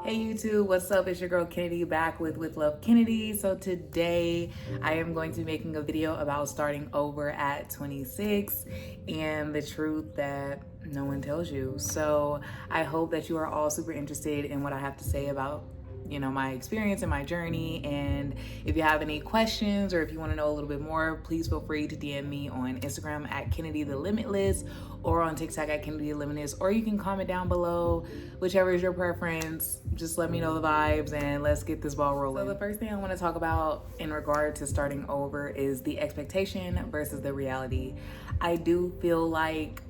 Hey YouTube, what's up? It's your girl Kennedy back with Love Kennedy. So today I am going to be making a video about starting over at 26 and the truth that no one tells you. So I hope that you are all super interested in what I have to say about my experience and my journey. And if you have any questions or if you want to know a little bit more, please feel free to DM me on Instagram at Kennedy the Limitless or on TikTok at Kennedy the Limitless, or you can comment down below, whichever is your preference. Just let me know the vibes and let's get this ball rolling. So the first thing I want to talk about in regard to starting over is the expectation versus the reality. I do feel like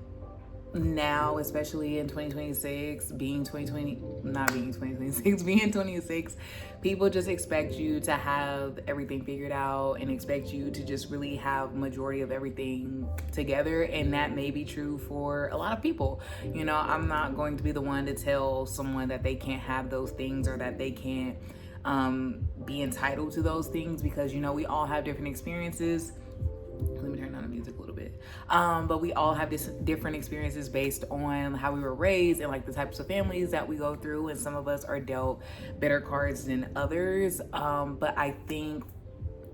now, especially in 2026, being 26, people just expect you to have everything figured out and expect you to just really have majority of everything together. And that may be true for a lot of people. I'm not going to be the one to tell someone that they can't have those things or that they can't be entitled to those things, because we all have different experiences. Let me turn down the music a little bit. But we all have different experiences based on how we were raised and like the types of families that we go through. And some of us are dealt better cards than others. But I think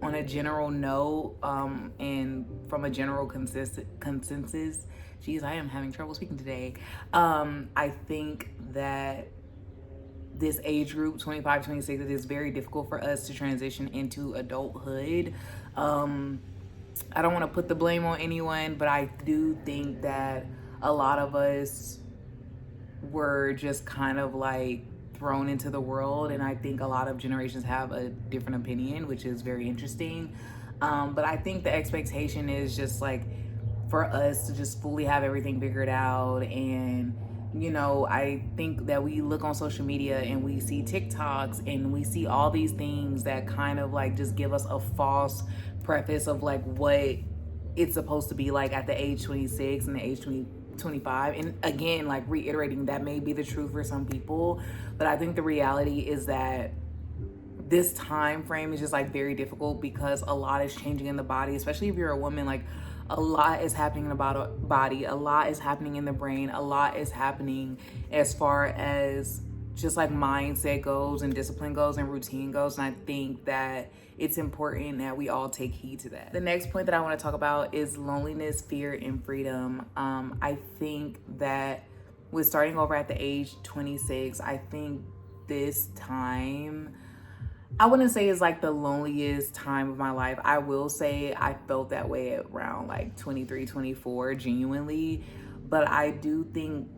on a general note, and from a general consensus, geez, I am having trouble speaking today. I think that this age group, 25, 26, it is very difficult for us to transition into adulthood. I don't want to put the blame on anyone, but I do think that a lot of us were just kind of like thrown into the world, and I think a lot of generations have a different opinion, which is very interesting. But I think the expectation is just like for us to just fully have everything figured out. And I think that we look on social media and we see TikToks and we see all these things that kind of like just give us a false preface of like what it's supposed to be like at the age 26 and the age 25. And again, like reiterating, that may be the truth for some people, but I think the reality is that this time frame is just like very difficult because a lot is changing in the body, especially if you're a woman. Like a lot is happening in the body, a lot is happening in the brain, a lot is happening as far as just like mindset goes and discipline goes and routine goes. And I think that it's important that we all take heed to that. The next point that I want to talk about is loneliness, fear, and freedom. I think that with starting over at the age 26, I think this time, I wouldn't say it's like the loneliest time of my life. I will say I felt that way at around like 23, 24, genuinely. But I do think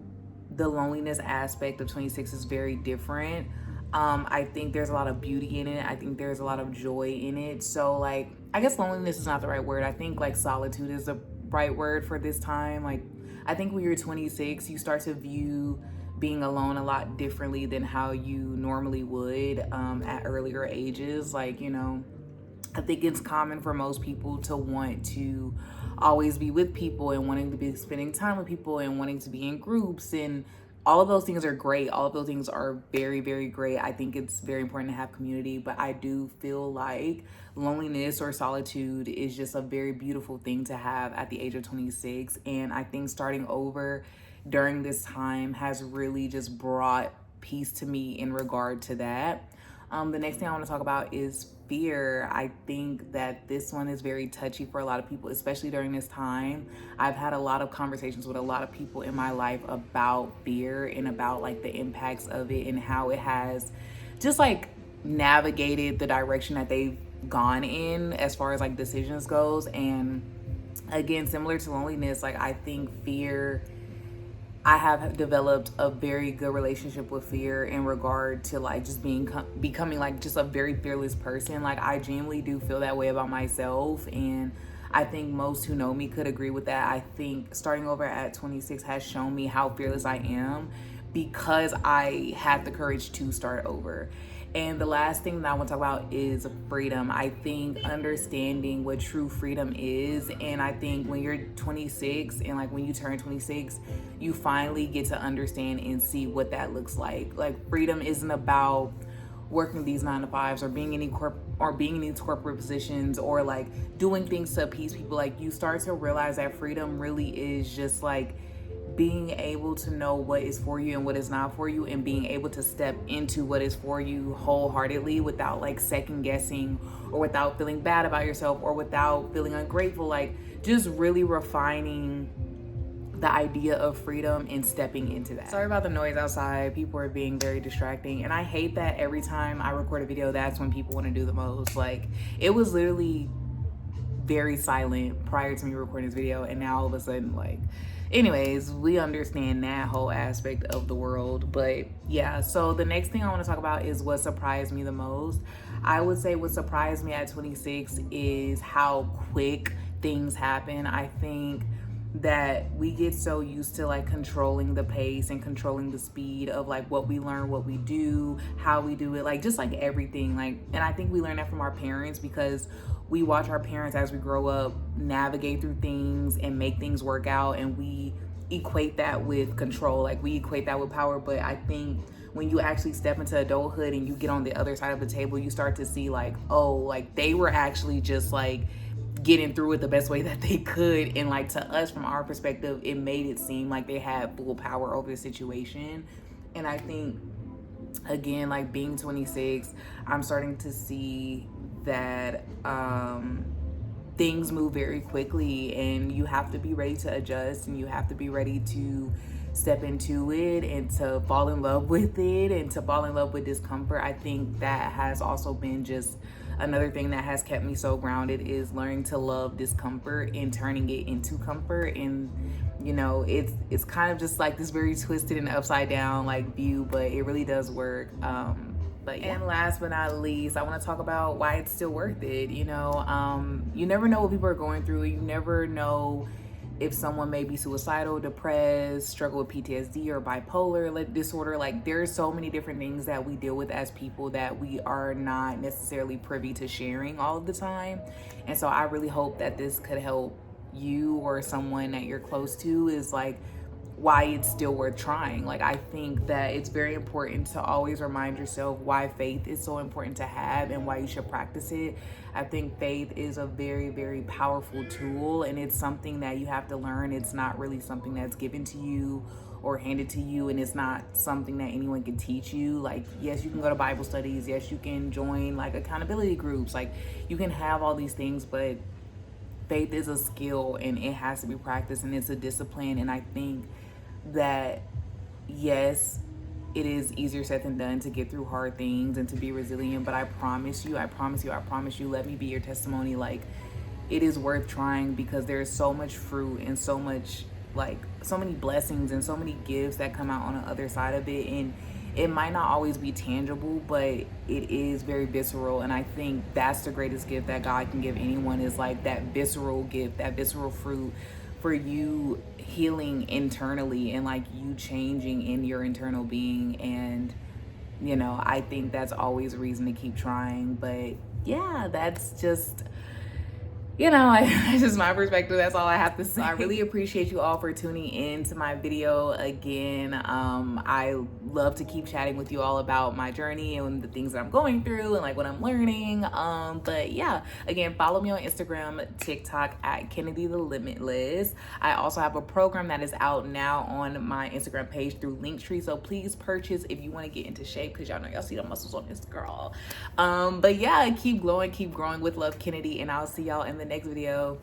the loneliness aspect of 26 is very different. I think there's a lot of beauty in it. I think there's a lot of joy in it. So like, I guess loneliness is not the right word. I think like solitude is the right word for this time. Like, I think when you're 26, you start to view being alone a lot differently than how you normally would at earlier ages. Like, I think it's common for most people to want to always be with people and wanting to be spending time with people and wanting to be in groups, and all of those things are great. All of those things are very, very great. I think it's very important to have community, but I do feel like loneliness or solitude is just a very beautiful thing to have at the age of 26. And I think starting over during this time has really just brought peace to me in regard to that. The next thing I want to talk about is fear. I think that this one is very touchy for a lot of people, especially during this time. I've had a lot of conversations with a lot of people in my life about fear and about like the impacts of it and how it has just like navigated the direction that they've gone in as far as like decisions goes. And again, similar to loneliness, like I think fear, I have developed a very good relationship with fear in regard to like just becoming like just a very fearless person. Like I genuinely do feel that way about myself, and I think most who know me could agree with that. I think starting over at 26 has shown me how fearless I am because I had the courage to start over. And the last thing that I want to talk about is freedom. I think understanding what true freedom is. And I think when you're 26 and like when you turn 26, you finally get to understand and see what that looks like. Like freedom isn't about working these 9-to-5s or being in these corporate positions or like doing things to appease people. Like you start to realize that freedom really is just like being able to know what is for you and what is not for you, and being able to step into what is for you wholeheartedly without like second guessing, or without feeling bad about yourself, or without feeling ungrateful. Like just really refining the idea of freedom and stepping into that. Sorry about the noise outside. People are being very distracting, and I hate that every time I record a video, that's when people want to do the most. Like, it was literally very silent prior to me recording this video, and now all of a sudden, like, anyways, we understand that whole aspect of the world. But yeah, so the next thing I want to talk about is what surprised me the most. I would say what surprised me at 26 is how quick things happen. I think that we get so used to like controlling the pace and controlling the speed of like what we learn, what we do, how we do it, like just like everything. Like, and I think we learn that from our parents, because we watch our parents as we grow up navigate through things and make things work out, and we equate that with control, like we equate that with power. But I think when you actually step into adulthood and you get on the other side of the table, you start to see like, oh, like they were actually just like getting through it the best way that they could. And like, to us, from our perspective, it made it seem like they had full power over the situation. And I think, again, like being 26, I'm starting to see that things move very quickly, and you have to be ready to adjust, and you have to be ready to step into it and to fall in love with it and to fall in love with discomfort. I think that has also been just another thing that has kept me so grounded, is learning to love discomfort and turning it into comfort. And you know, it's kind of just like this very twisted and upside down like view, but it really does work. But yeah. And last but not least, I want to talk about why it's still worth it. You know, you never know what people are going through. You never know if someone may be suicidal, depressed, struggle with PTSD or bipolar disorder. Like, there's so many different things that we deal with as people that we are not necessarily privy to sharing all of the time. And so I really hope that this could help you or someone that you're close to, is like why it's still worth trying. Like, I think that it's very important to always remind yourself why faith is so important to have and why you should practice it. I think faith is a very, very powerful tool, and it's something that you have to learn. It's not really something that's given to you or handed to you, and it's not something that anyone can teach you. Like, yes, you can go to Bible studies, yes, you can join like accountability groups, like you can have all these things, but faith is a skill and it has to be practiced, and it's a discipline. And I think that, yes, it is easier said than done to get through hard things and to be resilient, but I promise you, let me be your testimony. Like, it is worth trying, because there's so much fruit and so much, like, so many blessings and so many gifts that come out on the other side of it. And it might not always be tangible, but it is very visceral. And I think that's the greatest gift that God can give anyone, is like that visceral gift, that visceral fruit, for you healing internally and like you changing in your internal being. And you know, I think that's always a reason to keep trying. But yeah, that's just, you know, that's just my perspective. That's all I have to say. I really appreciate you all for tuning in to my video again. I love to keep chatting with you all about my journey and the things that I'm going through and like what I'm learning. But yeah, again, follow me on Instagram, TikTok at Kennedy the Limitless. I also have a program that is out now on my Instagram page through Linktree. So please purchase if you want to get into shape, because y'all know y'all see the muscles on this girl. But yeah, keep glowing, keep growing with love, Kennedy, and I'll see y'all in the next video.